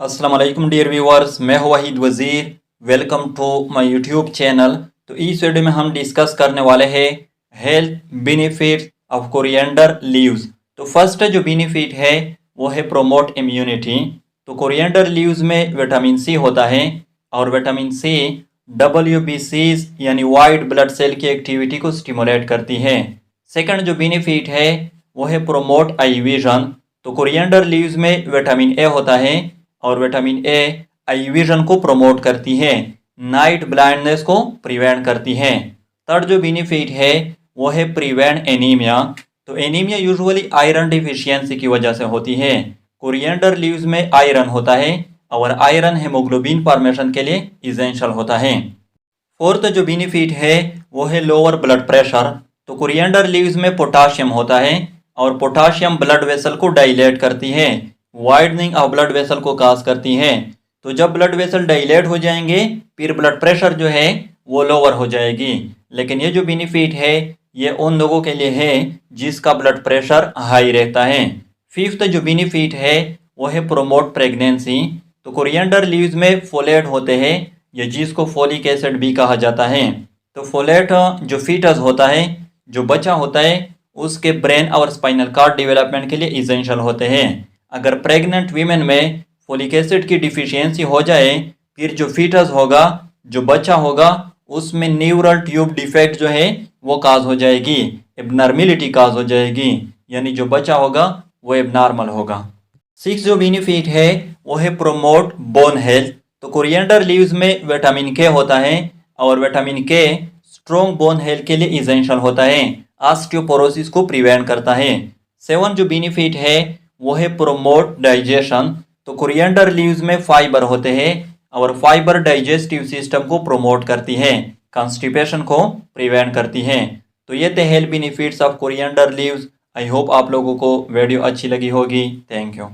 अस्सलाम वालेकुम dear viewers, मैं हूं Waheed Wazir. Welcome to my YouTube channel. तो इस वीडियो में हम डिस्कस करने वाले हैं health benefits of coriander leaves. तो फर्स्ट जो बेनिफिट है वो है प्रोमोट इम्यूनिटी। तो कोरिएंडर लीव्स में विटामिन सी होता है और विटामिन सी WBCs यानी वाइट ब्लड सेल की एक्टिविटी को स्टिमुलेट करती है। सेकंड जो बेनिफिट है वो है प्रोमोट आई विजन। तो कोरिएंडर लीव्स में विटामिन ए होता है और विटामिन ए आई विजन को प्रमोट करती है, नाइट ब्लाइंडनेस को प्रिवेंट करती है। थर्ड जो बेनिफिट है वो है प्रिवेंट एनीमिया। तो एनीमिया यूजुअली आयरन डिफिशियंसी की वजह से होती है। कोरिएंडर लीव्स में आयरन होता है और आयरन हेमोग्लोबिन फॉर्मेशन के लिए इसेंशियल होता है। फोर्थ जो बेनिफिट है वो है लोअर ब्लड प्रेशर। तो कोरिएंडर लीव्स में पोटाशियम होता है और पोटाशियम ब्लड वेसल को डाइलेट करती है, वाइडनिंग ऑफ ब्लड वेसल को काज करती है। तो जब ब्लड वेसल डाइलेट हो जाएंगे फिर ब्लड प्रेशर जो है वो लोअर हो जाएगी। लेकिन ये जो बेनिफिट है ये उन लोगों के लिए है जिसका ब्लड प्रेशर हाई रहता है। फिफ्थ जो बेनिफिट है वो है प्रोमोट प्रेगनेंसी। तो कोरिएंडर लीव्स में फोलेट होते हैं, ये जिसको फोलिक एसिड भी कहा जाता है। तो फोलेट जो फीटस होता है, जो बच्चा होता है, उसके ब्रेन और स्पाइनल कार्ड डेवलपमेंट के लिए इसेंशियल होते हैं। अगर प्रेग्नेंट वीमेन में फोलिक एसिड की डिफिशियंसी हो जाए फिर जो फीटस होगा, जो बच्चा होगा, उसमें न्यूरल ट्यूब डिफेक्ट जो है वो काज हो जाएगी, एबनॉर्मेलिटी काज हो जाएगी, यानी जो बच्चा होगा वो एबनॉर्मल होगा। सिक्स जो बेनिफिट है वो है प्रोमोट बोन हेल्थ। तो कोरिएंडर लीव्स में विटामिन के होता है और विटामिन के स्ट्रॉन्ग बोन हेल्थ के लिए इसेंशियल होता है, ऑस्टियोपोरोसिस को प्रिवेंट करता है। सेवन जो बेनिफिट है वो है प्रोमोट डाइजेशन। तो कोरिएंडर लीव्स में फाइबर होते हैं और फाइबर डाइजेस्टिव सिस्टम को प्रोमोट करती है, कॉन्स्टिपेशन को प्रिवेंट करती है। तो ये थे health benefits of coriander leaves. I hope आप लोगों को वीडियो अच्छी लगी होगी। Thank you.